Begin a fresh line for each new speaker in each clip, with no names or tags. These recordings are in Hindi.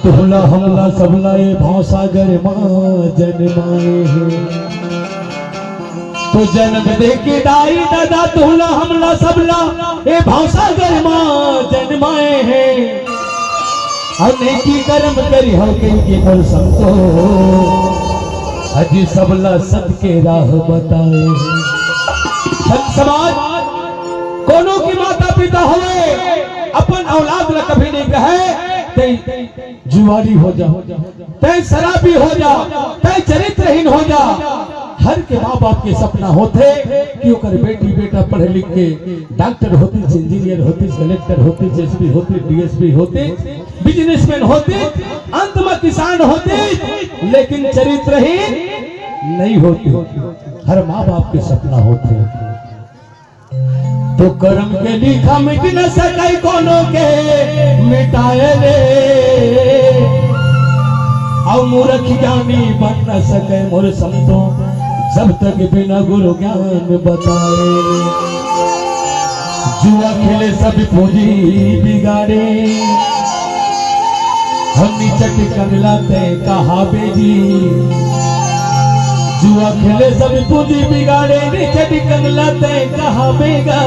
तुहला हमला सबला ये भावसागर माँ जन्माए हैं तो जन्म दे के दाई दादा तुहला हमला सबला ये भावसागर माँ जन्माए हैं हमने की कर्म करी हो के पर संतो अजी सबला सत के राह बताए संत समाज कोनो की माता पिता हुए अपन औलाद ला कभी नहीं कहे जुआरी हो जा तय शराबी हो जा तय चरित्रहीन हो जा। हर के माँ बाप के सपना होते कि ओकर बेटी बेटा पढ़े लिख के डॉक्टर होती, इंजीनियर होती, कलेक्टर होती, एसपी होती, डीएसपी होते, बिजनेसमैन होते, अंत में किसान होते, लेकिन चरित्रहीन नहीं होती। हर माँ बाप के सपना होते तो कर्म के लिखा मिट न सके कोनो के मिटाए रे और मूर्ख ज्ञानी बन न सके मोर संतो जब तक बिना गुरु ज्ञान बताए। जुआ खेले सब पूंजी बिगाड़े हम नीचट कमलाते कहा बेजी जुआ खेले सब पूंजी बिगाड़े नीचट कमलाते कहा बेगा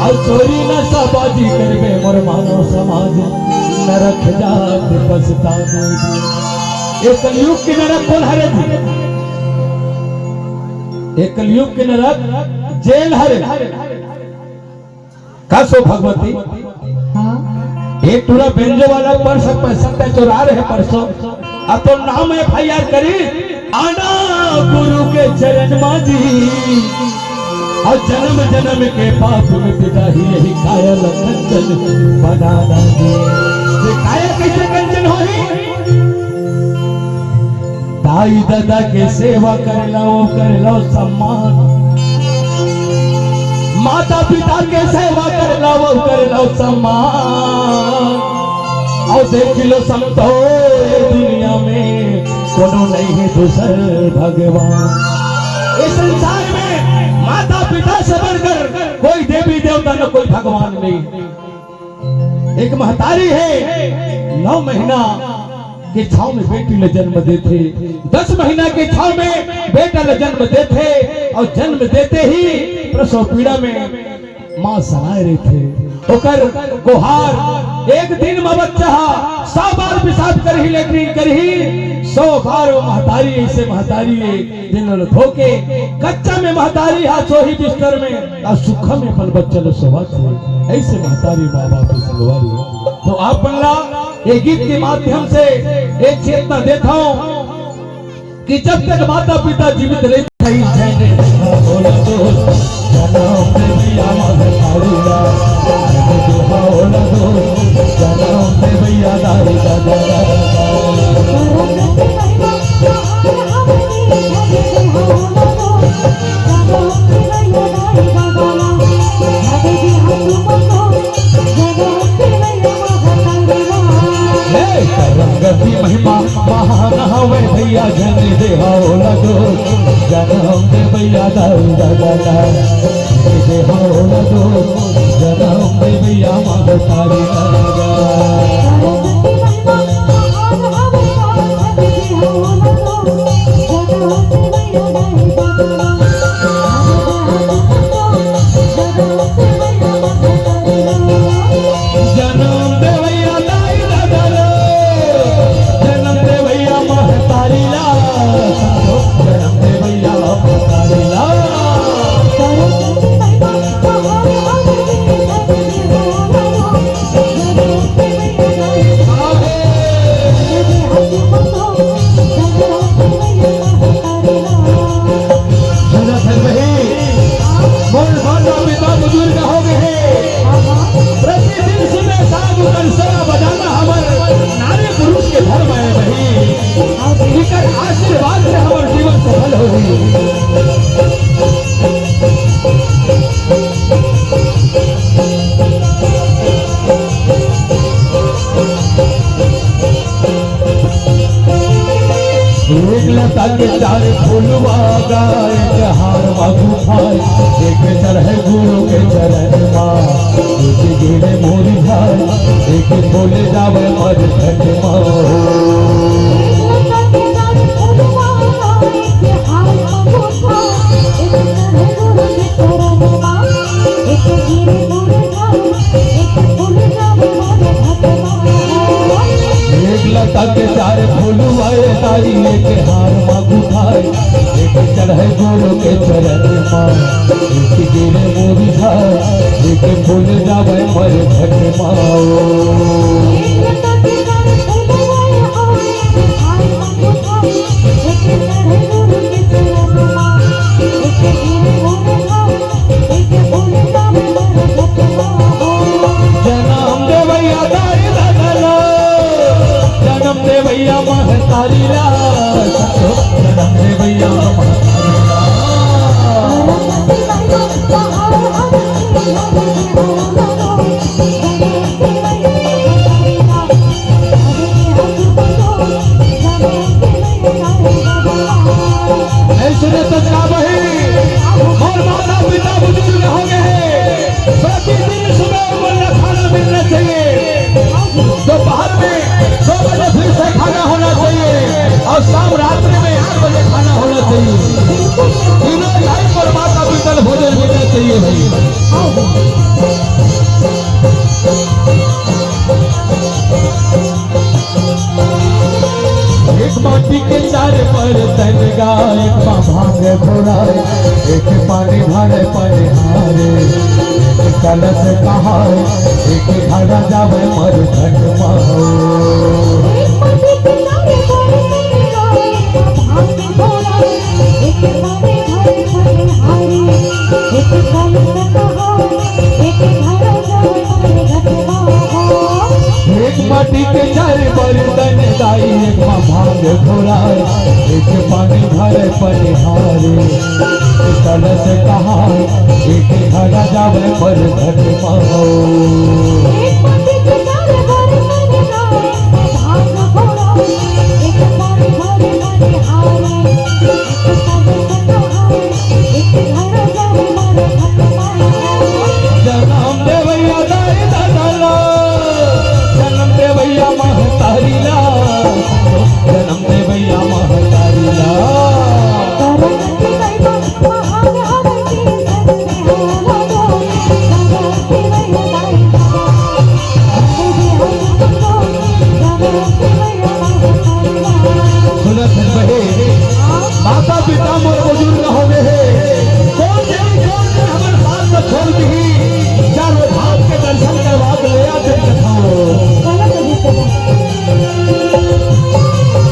और चोरी न साबाजी करबे मोर मानव समाज नरक जात पछतावे। एक कलयुग के नरक कौन हरे थी? एक कलयुग के नरक जेल हरे का सो भगवती एक टूरा बेंजो वाला पर्स पैसा चुरा रहे परसों अब तो नाम FIR करी आना गुरु के चरण माजी और जन्म जन्म के पाप मिट जाही यही कायल कंचन बनाना दे। काया कैसे कंचन होई? दाई दादा के सेवा कर लो सम्मान, माता पिता के सेवा कर लो सम्मान और देख लो समझो दुनिया में कोनो नहीं है दूसर भगवान। इस संसार में माता पिता से बढ़कर कोई देवी देवता न कोई भगवान नहीं। एक महतारी है 9 महीना के छाव में बेटी ले जन्म देते, 10 महीना के छाव में बेटा ले जन्म देते और जन्म देते ही प्रसव पीड़ा में माँ सनाए रहे थे ओकर गुहार। एक दिन में बच्चा 100 बार पेशाब कर ही लेटरिन कर ही 100 बार वो महतारी ऐसे महतारी है जिन्होंने धोके कच्चा में महतारी हाथ सो ही बिस्तर में और सुखा में पल बच्चा लो सोवात है ऐसे महतारी माँ बाप की सलवारी। तो आप बल्ला एक गीत के माध्यम से एक चेतना देता हूँ कि जब तक माता पिता जीवित रहते महिमा महान हवे भैया जन देहा लगो जनम दे भैया दादा देहा लगो जनम दे भैया माँ तारी आशीर्वाद लता के चार फूलवा गाय के हार बाबू भाई एक चढ़े गुरु के चरण माँ एक गिरे मोरी भाई एक बोले जावे मर घट माँ लता के चार फूलवा गाय के हार बाबू भाई एक चढ़े गुरु के चरण माँ एक गिरे मोरी भाई एक फूल जावे मर घट माँ जन्म दे भैया महतारी ला जन्म दे भैया सुने तो क्या बही और माता पिता बुजुर्ग हो गए प्रतिदिन सुबह उमरना खाना मिलना चाहिए दोपहर में 2 बजे फिर से खाना होना चाहिए और शाम रात्रि में 8 बजे खाना होना चाहिए तीनों टाइम पर माता पिता भोजन मिलना चाहिए भाई एक माटी के चार बर्तन गाय एक भांग घोड़ा एक पानी भरे पनिहारे एक कलश कहा एक घड़ा जावे मर घट माओ एक माटी के चार बर्तन गाय एक भांग घोड़ा एक पानी भरे पनिहारे एक कलश कहा एक घड़ा जावे मर घट माओ जन्म दे भैया दाई दादा जन्म दे भैया महतारी ला जन्म दे भैया महतारी ला माता पिता मोर बुजुर्ग हो गए कौन हमारे साथ में छोड़ दी चारों धाम के दर्शन करवा के ले आते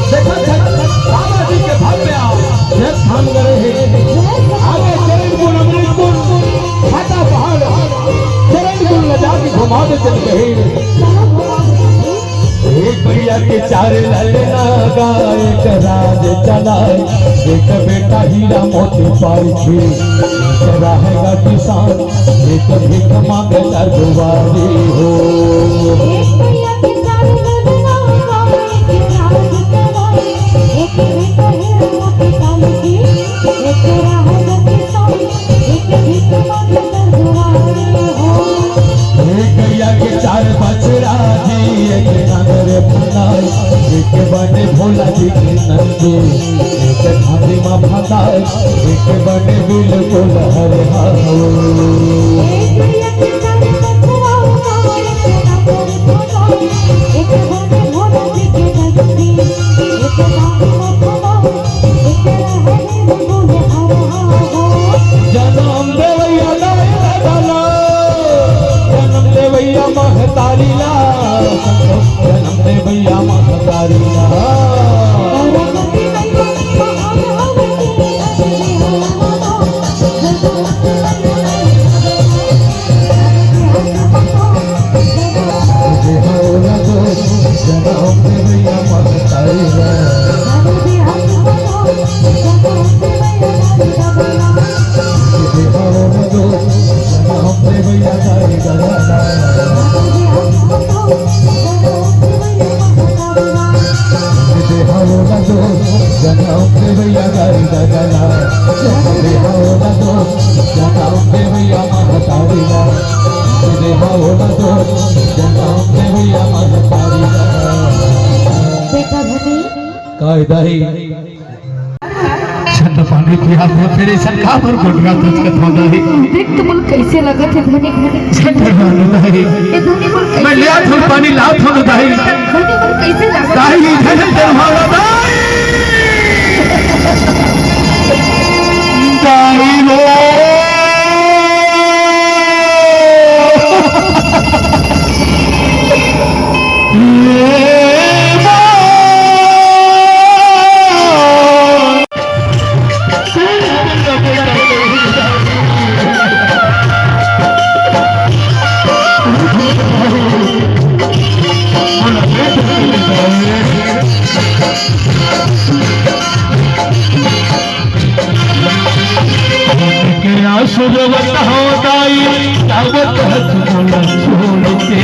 बाबा जी के भव्य स्थान करे आगे चरणपुर अमृतपुर घाटा पहाड़ चरणपुर ले जाके घुमा दे चल गए एक भैया के चार ललना गाय एक राज चलाए एक बेटा हीरा मोती पाई थी एक रहेगा किसान एक भीख मांगे सरगुवारी हो एक भैया के चार ललना गाय एक राज चलाए एक बेटा हीरा मोती पाई थी एक रहेगा किसान एक भीख मांगे सरगुवारी हो एक भैया के चार बछड़ा जी एक नंदर भंडार एक बने भोला जी के नंदू एक खादी माँ भंडार एक बने बिल्कुल हरे हाओ एक भैया के चार बछड़ा एक बने भोला जी के नंदी एक खादी माँ भंडार एक रहे बिल्कुल हरे हाओ जन्म दे भैया दाई दादा जन्म दे भैया महतारी ला जन्म दे भैया महतारी ला
Thank you.
कायदा ही छंद पानी पिया हो तेरे सरकार पर गोटिया तुझ के थोड़ा ही
देख तो बोल कैसे लगा थे धनी धनी
छंद पानी दाई
ये धनी बोल कैसे
मैं लिया थोड़ा पानी ला थोड़ा दाई
धनी बोल कैसे लगा
दाई इधर से भागा दाई दाई लो सुरवत हो दाई तावत हथ बोला छोड़ के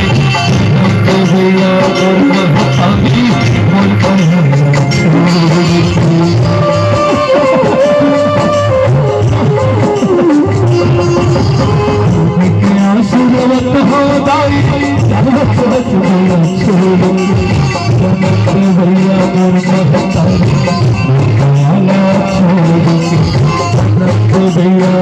तो भैया और महतागी बोल क्या सुरवत हो दाई तावत हथ बोला छोड़ के भैया और महतागी बोला छोड़ के भैया